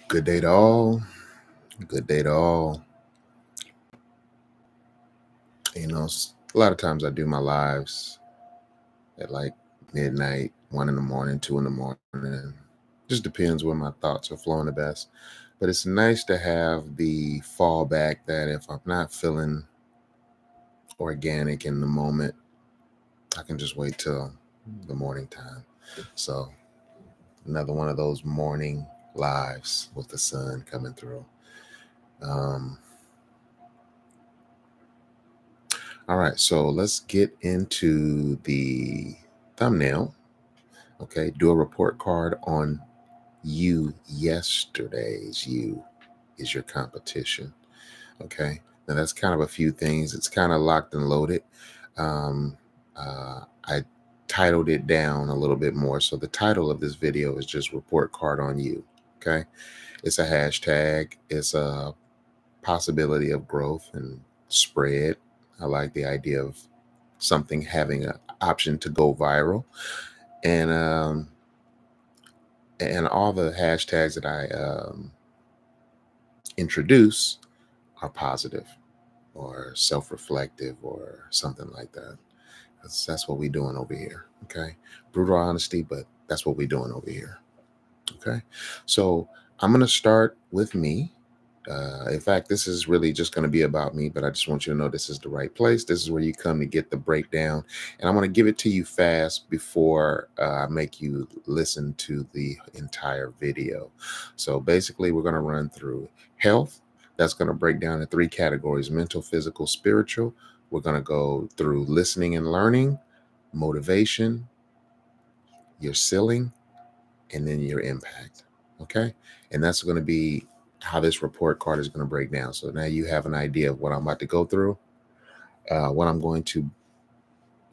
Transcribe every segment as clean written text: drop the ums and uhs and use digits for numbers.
Good day to all. Good day to all. A lot of times I do my lives at like midnight, 1 in the morning, 2 in the morning. Just depends when my thoughts are flowing the best. But it's nice to have the fallback that if I'm not feeling organic in the moment, I can just wait till the morning time. So another one of those morning lives with the sun coming through. Um, All right, so let's get into the thumbnail. Okay, do a report card on you. Yesterday's you is your competition. Okay, now that's kind of a few things. It's kind of locked and loaded. Um, I titled it down a little bit more. So the title of this video is just report card on you. Okay, it's a hashtag. It's a possibility of growth and spread. I like the idea of something having an option to go viral, and all the hashtags that I introduce are positive or self-reflective or something like that. That's what we're doing over here. Okay, brutal honesty, but that's what we're doing over here. Okay, so I'm gonna start with me. In fact, this is really just going to be about me, but I just want you to know this is the right place. This is where you come to get the breakdown. And I'm going to give it to you fast before I make you listen to the entire video. So basically, we're going to run through health. That's going to break down in 3 categories: mental, physical, spiritual. We're going to go through listening and learning, motivation, your ceiling, and then your impact. Okay. And that's going to be how this report card is going to break down. So now you have an idea of what I'm about to go through, what I'm going to,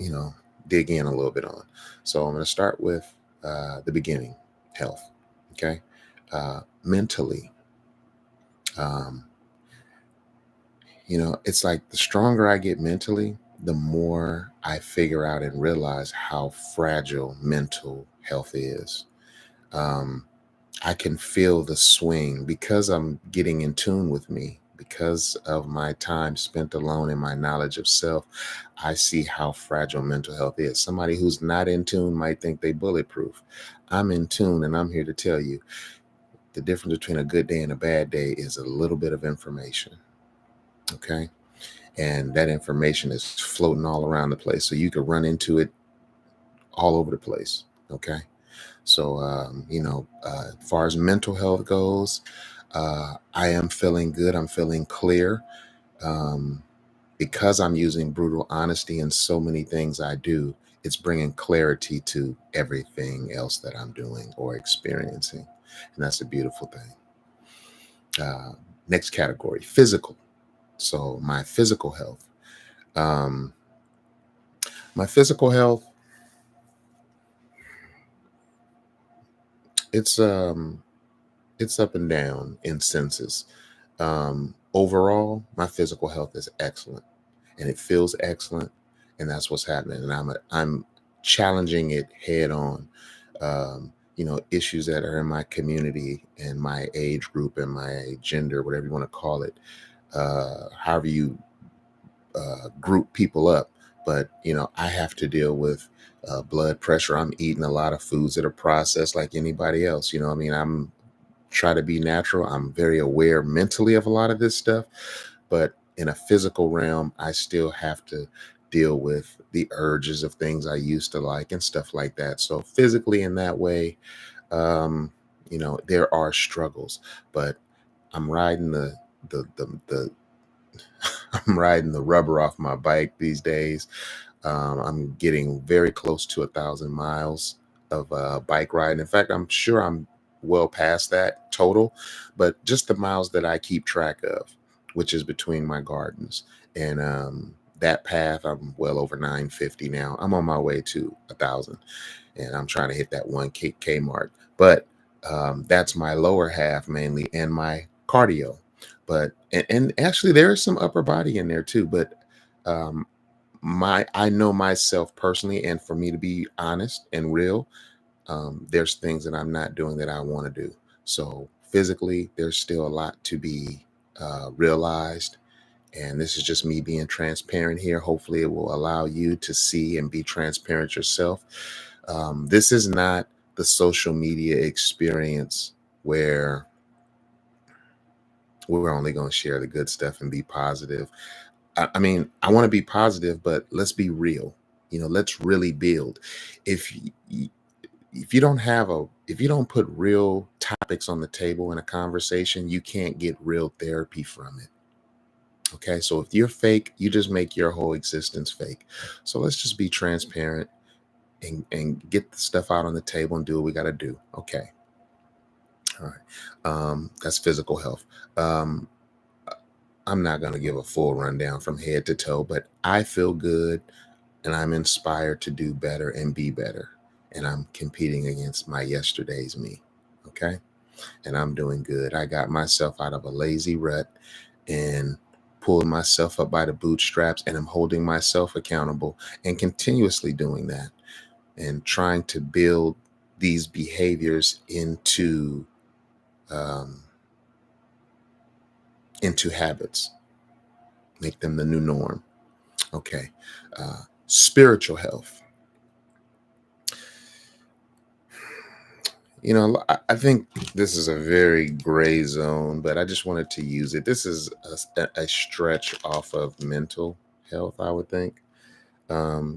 you know, dig in a little bit on. So I'm going to start with the beginning, health. Okay. Mentally, um, it's like the stronger I get mentally, the more I figure out and realize how fragile mental health is. Um, I can feel the swing because I'm getting in tune with me, because of my time spent alone and my knowledge of self. I see how fragile mental health is. Somebody who's not in tune might think they bulletproof. I'm in tune, and I'm here to tell you the difference between a good day and a bad day is a little bit of information. Okay. And that information is floating all around the place. So you could run into it all over the place. Okay. So, as far as mental health goes, I am feeling good. I'm feeling clear um, because I'm using brutal honesty in so many things I do. It's bringing clarity to everything else that I'm doing or experiencing. And that's a beautiful thing. Uh, Next category, physical. So, my physical health. Um, my physical health, it's um, it's up and down in senses. Overall, my physical health is excellent, and it feels excellent, and that's what's happening. And I'm challenging it head on. Issues that are in my community and my age group and my gender, whatever you want to call it, however you group people up. But I have to deal with blood pressure. I'm eating a lot of foods that are processed like anybody else. I'm try to be natural. I'm very aware mentally of a lot of this stuff, but in a physical realm, I still have to deal with the urges of things I used to like and stuff like that. So physically, in that way, there are struggles, but I'm riding the I'm riding the rubber off my bike these days. I'm getting very close to 1,000 miles of bike riding. In fact, I'm sure I'm well past that total, but just the miles that I keep track of, which is between my gardens. And that path, I'm well over 950 now. I'm on my way to 1,000, and I'm trying to hit that 1K mark. But that's my lower half mainly and my cardio. But and actually there is some upper body in there too. But I know myself personally, and for me to be honest and real, there's things that I'm not doing that I want to do. So physically, there's still a lot to be realized. And this is just me being transparent here. Hopefully, it will allow you to see and be transparent yourself. This is not the social media experience where we're only going to share the good stuff and be positive. I mean, I want to be positive, but let's be real. Let's really build. If y- if you don't have if you don't put real topics on the table in a conversation, you can't get real therapy from it. Okay, so if you're fake, you just make your whole existence fake. So let's just be transparent and get the stuff out on the table and do what we got to do. Okay, all right. That's physical health. Um, I'm not going to give a full rundown from head to toe, but I feel good and I'm inspired to do better and be better. And I'm competing against my yesterday's me. Okay. And I'm doing good. I got myself out of a lazy rut and pulled myself up by the bootstraps, and I'm holding myself accountable and continuously doing that and trying to build these behaviors um, into habits, make them the new norm. Okay. Spiritual health. I think this is a very gray zone, but I just wanted to use it. This is a stretch off of mental health, I would think,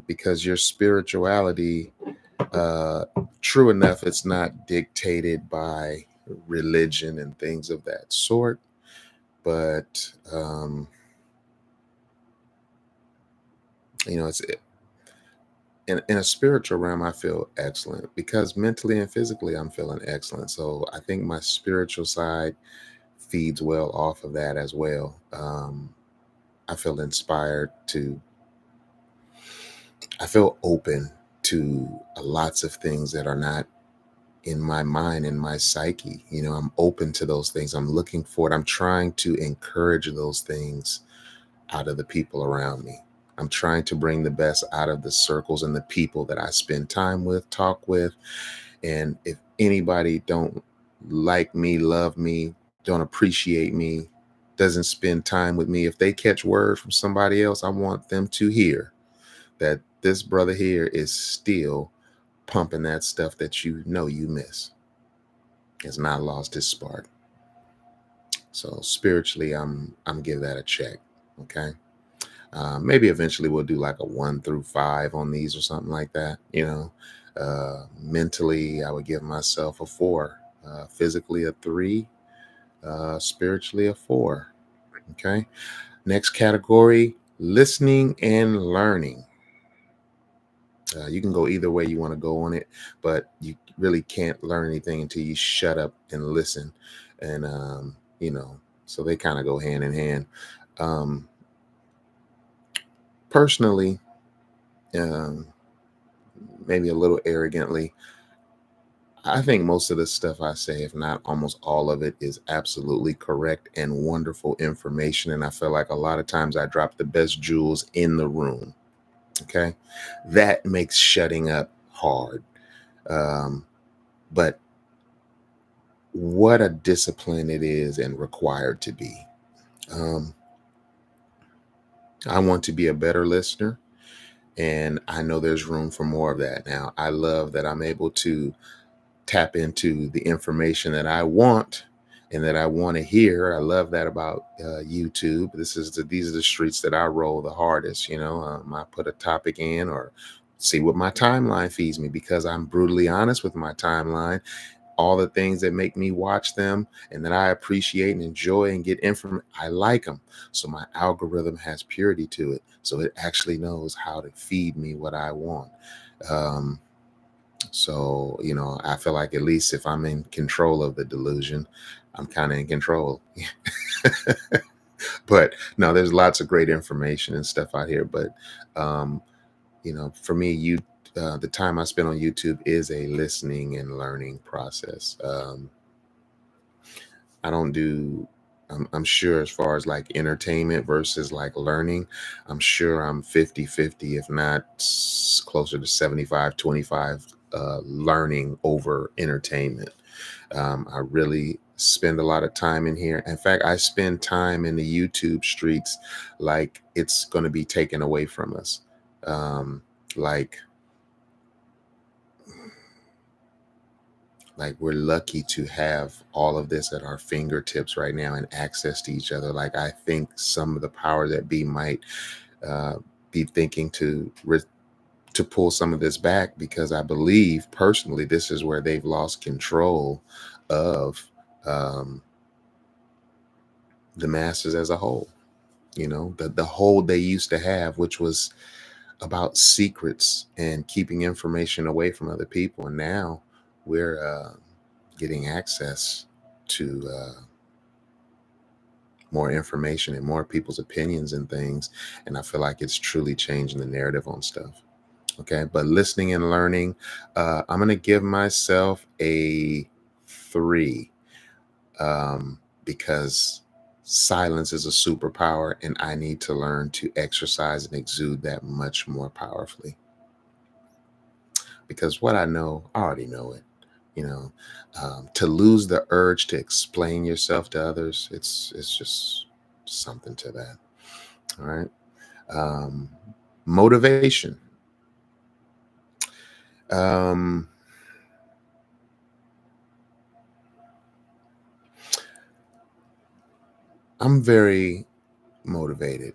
because your spirituality, uh, true enough, it's not dictated by religion and things of that sort, but it's in a spiritual realm. I feel excellent because mentally and physically I'm feeling excellent. So I think my spiritual side feeds well off of that as well. I feel inspired to, I feel open to lots of things that are not in my mind, in my psyche. I'm open to those things. I'm looking for it. I'm trying to encourage those things out of the people around me. I'm trying to bring the best out of the circles and the people that I spend time with, talk with. And if anybody don't like me, love me, don't appreciate me, doesn't spend time with me, if they catch word from somebody else, I want them to hear that this brother here is still pumping that stuff that you miss. Has not lost his spark. So spiritually, I'm give that a check. Okay. Maybe eventually we'll do like a 1 through 5 on these or something like that. Mentally, I would give myself a 4. Physically, a 3. Spiritually, a 4. Okay. Next category: listening and learning. You can go either way you want to go on it, but you really can't learn anything until you shut up and listen. And so they kind of go hand in hand. Um, Personally, um, maybe a little arrogantly, I think most of the stuff I say, if not almost all of it, is absolutely correct and wonderful information. And I feel like a lot of times I drop the best jewels in the room. Okay. That makes shutting up hard. Um, but what a discipline it is and required to be. Um, I want to be a better listener, and I know there's room for more of that now. I love that I'm able to tap into the information that I want and that I want to hear. I love that about YouTube. These are the streets that I roll the hardest. I put a topic in or see what my timeline feeds me because I'm brutally honest with my timeline. All the things that make me watch them and that I appreciate and enjoy and get information, I like them. So my algorithm has purity to it. So it actually knows how to feed me what I want. Um, so, I feel like at least if I'm in control of the delusion, I'm kind of in control. But no, there's lots of great information and stuff out here. But um, for me, the time I spend on YouTube is a listening and learning process. I don't do, I'm sure as far as like entertainment versus like learning, I'm sure I'm 50-50, if not closer to 75-25 learning over entertainment. I really spend a lot of time in here. In fact, I spend time in the YouTube streets like it's going to be taken away from us. Um, like like we're lucky to have all of this at our fingertips right now and access to each other. Like I think some of the power that be might uh, be thinking to pull some of this back, because I believe personally this is where they've lost control of um, the masses as a whole. You know, the hold they used to have, which was about secrets and keeping information away from other people, and now we're getting access to more information and more people's opinions and things. And I feel like it's truly changing the narrative on stuff. Okay. But listening and learning, I'm going to give myself a 3, because silence is a superpower and I need to learn to exercise and exude that much more powerfully. Because what I know, I already know it. You know, to lose the urge to explain yourself to others, it's just something to that. All right. Um, Motivation. Um, I'm very motivated.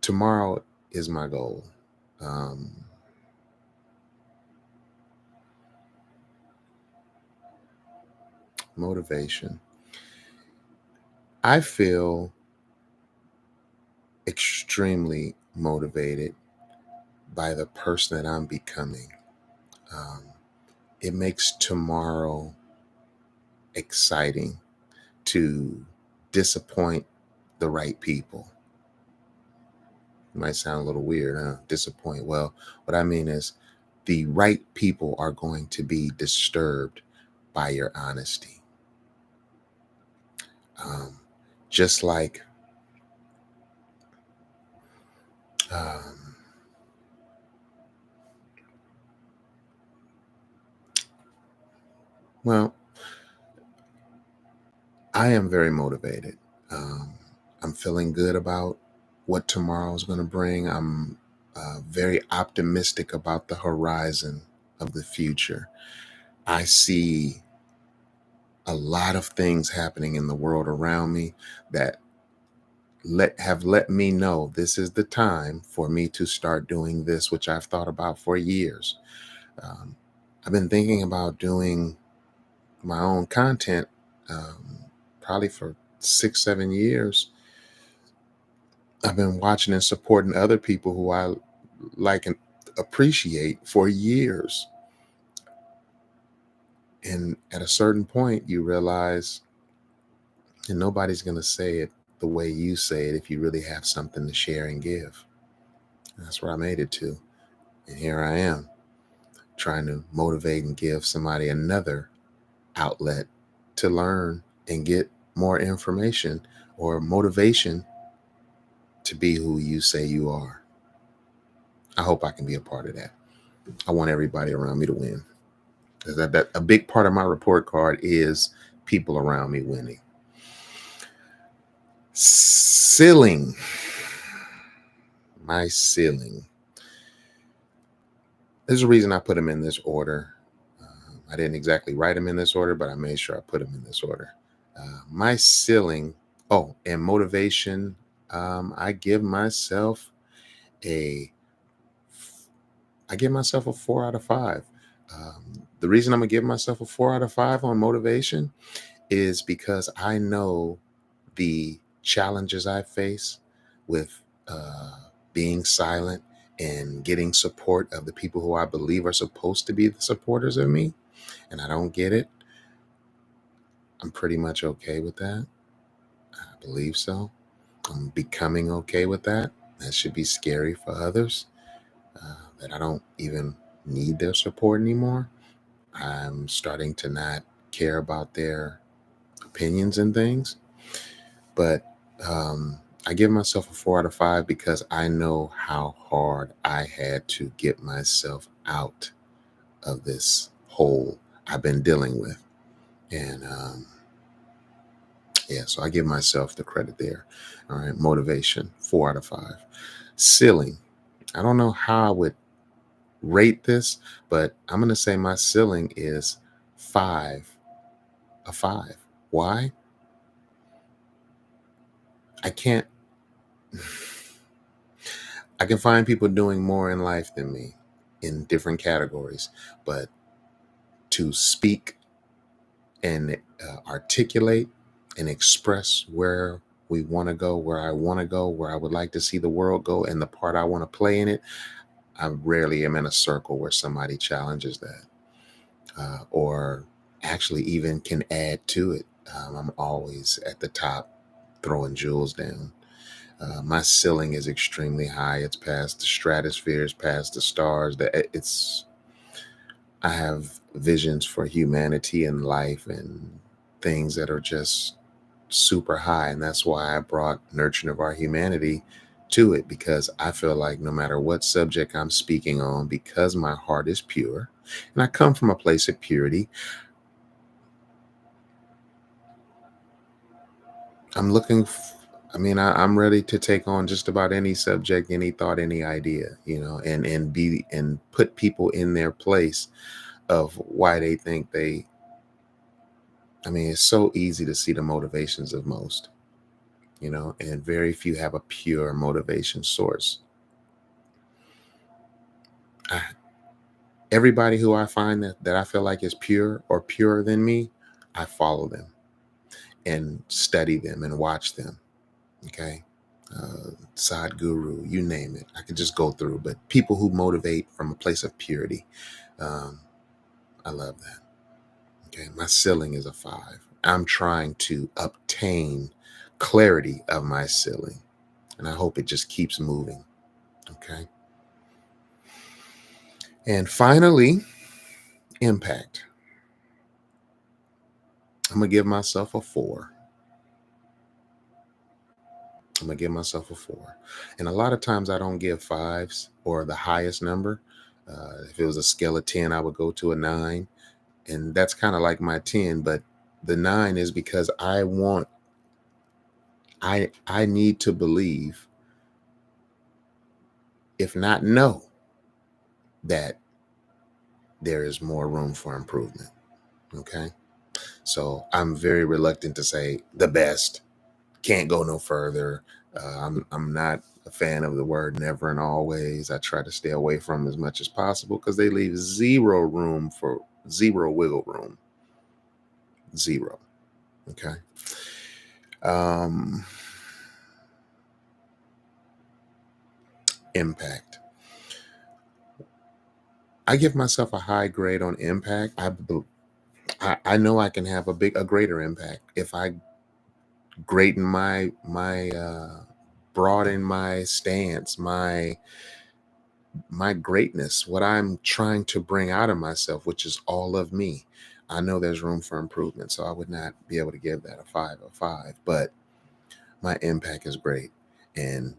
Tomorrow is my goal. Um, Motivation. I feel extremely motivated by the person that I'm becoming. Um, it makes tomorrow exciting to disappoint the right people. It might sound a little weird, huh? Disappoint. Well, what I mean is the right people are going to be disturbed by your honesty. Um, just like, um, well, I am very motivated. Um, I'm feeling good about what tomorrow is going to bring. I'm very optimistic about the horizon of the future. I see a lot of things happening in the world around me that let me know this is the time for me to start doing this, which I've thought about for years. Um, I've been thinking about doing my own content, probably for 6, 7 years. I've been watching and supporting other people who I like and appreciate for years. And at a certain point, you realize, and nobody's going to say it the way you say it if you really have something to share and give. And that's where I made it to. And here I am trying to motivate and give somebody another outlet to learn and get more information or motivation to be who you say you are. I hope I can be a part of that. I want everybody around me to win. That a big part of my report card is people around me winning. Ceiling. My ceiling. There's a reason I put them in this order. I didn't exactly write them in this order, but I made sure I put them in this order. My ceiling. Oh, and motivation. I give myself a. I give myself a 4 out of 5. The reason I'm gonna give myself a 4 out of 5 on motivation is because I know the challenges I face with being silent and getting support of the people who I believe are supposed to be the supporters of me, and I don't get it. I'm pretty much okay with that. I believe so. I'm becoming okay with that. That should be scary for others, that I don't even need their support anymore. I'm starting to not care about their opinions and things. But I give myself a 4 out of 5 because I know how hard I had to get myself out of this hole I've been dealing with. And yeah, so I give myself the credit there. All right, motivation, 4 out of 5. Ceiling, I don't know how I would rate this, but I'm going to say my ceiling is 5 of 5. Why? I can't, I can find people doing more in life than me in different categories, but to speak and articulate and express where we want to go, where I want to go, where I would like to see the world go, and the part I want to play in it, I rarely am in a circle where somebody challenges that or actually even can add to it. I'm always at the top throwing jewels down. My ceiling is extremely high. It's past the stratosphere, it's past the stars. I have visions for humanity and life and things that are just super high. And that's why I brought Nurturing of Our Humanity to it, because I feel like no matter what subject I'm speaking on, because my heart is pure and I come from a place of purity, I'm looking. I'm ready to take on just about any subject, any thought, any idea, and put people in their place of why they think they. I mean, it's so easy to see the motivations of most, and very few have a pure motivation source. I, Everybody who I find that I feel like is pure or purer than me, I follow them and study them and watch them. Okay. Sadhguru, you name it. I could just go through, but people who motivate from a place of purity, um, I love that. Okay. My ceiling is a 5. I'm trying to obtain clarity of my ceiling, and I hope it just keeps moving. Okay. And finally, impact. I'm going to give myself a 4. I'm going to give myself a 4. And a lot of times I don't give 5s or the highest number. If it was a scale of 10, I would go to a 9. And that's kind of like my 10, but the 9 is because I need to believe, if not know, that there is more room for improvement. Okay. So I'm very reluctant to say the best, can't go no further. I'm not a fan of the word never and always. I try to stay away from as much as possible because they leave zero wiggle room. Zero. Okay. Um, Impact. I give myself a high grade on impact. I know I can have a greater impact if I greaten my broaden my stance, my greatness, what I'm trying to bring out of myself, which is all of me. I know there's room for improvement, so I would not be able to give that a 5 of 5, but my impact is great. And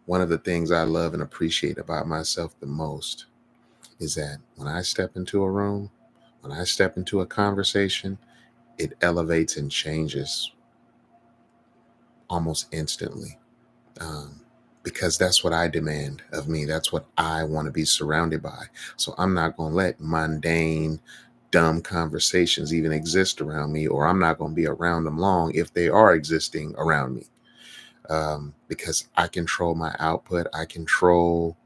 one of the things I love and appreciate about myself the most is that when I step into a room, when I step into a conversation, it elevates and changes almost instantly. Um, because that's what I demand of me. That's what I want to be surrounded by. So I'm not going to let mundane, dumb conversations even exist around me, or I'm not going to be around them long if they are existing around me. Because I control my output. I control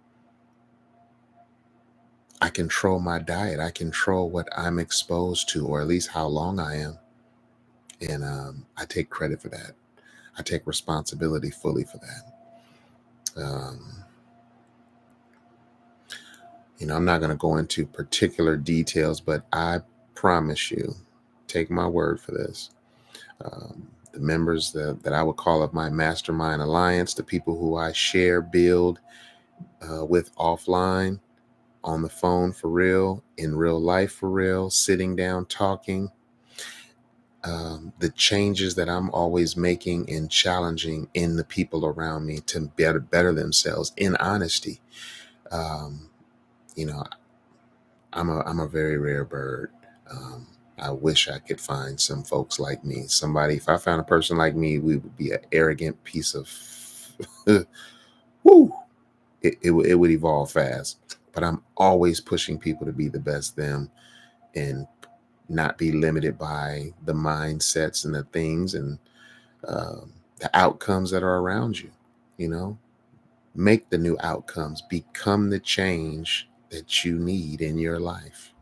my diet. I control what I'm exposed to, or at least how long I am. And I take credit for that. I take responsibility fully for that. I'm not going to go into particular details, but I promise you, take my word for this. The members that I would call of my mastermind alliance, the people who I share, build with offline, on the phone for real, in real life for real, sitting down, talking, the changes that I'm always making and challenging in the people around me to better themselves in honesty. Um, you know, I'm a very rare bird. Um, I wish I could find some folks like me. Somebody, if I found a person like me, we would be an arrogant piece of whoo. It would evolve fast. But I'm always pushing people to be the best them and not be limited by the mindsets and the things and the outcomes that are around you. You know, make the new outcomes, become the change that you need in your life.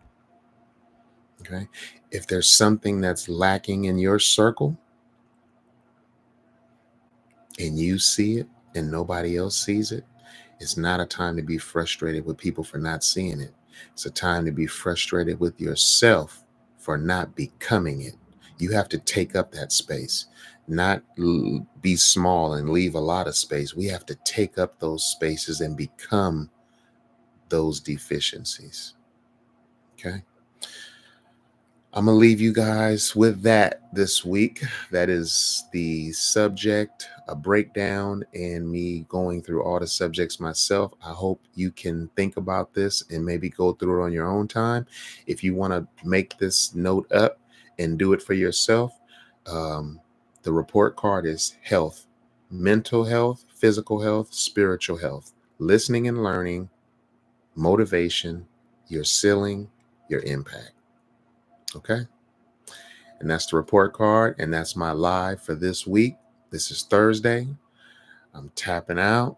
Okay. If there's something that's lacking in your circle and you see it and nobody else sees it, it's not a time to be frustrated with people for not seeing it. It's a time to be frustrated with yourself for not becoming it. You have to take up that space, not be small and leave a lot of space. We have to take up those spaces and become those deficiencies. Okay. I'm going to leave you guys with that this week. That is the subject, a breakdown, and me going through all the subjects myself. I hope you can think about this and maybe go through it on your own time. If you want to make this note up and do it for yourself, um, the report card is health, mental health, physical health, spiritual health, listening and learning, motivation, your ceiling, your impact. Okay. And that's the report card. And that's my live for this week. This is Thursday. I'm tapping out.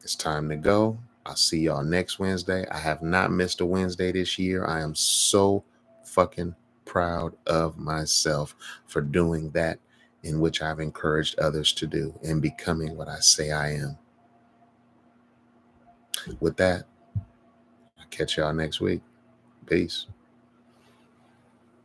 It's time to go. I'll see y'all next Wednesday. I have not missed a Wednesday this year. I am so fucking proud of myself for doing that in which I've encouraged others to do and becoming what I say I am. With that, I'll catch y'all next week. Peace.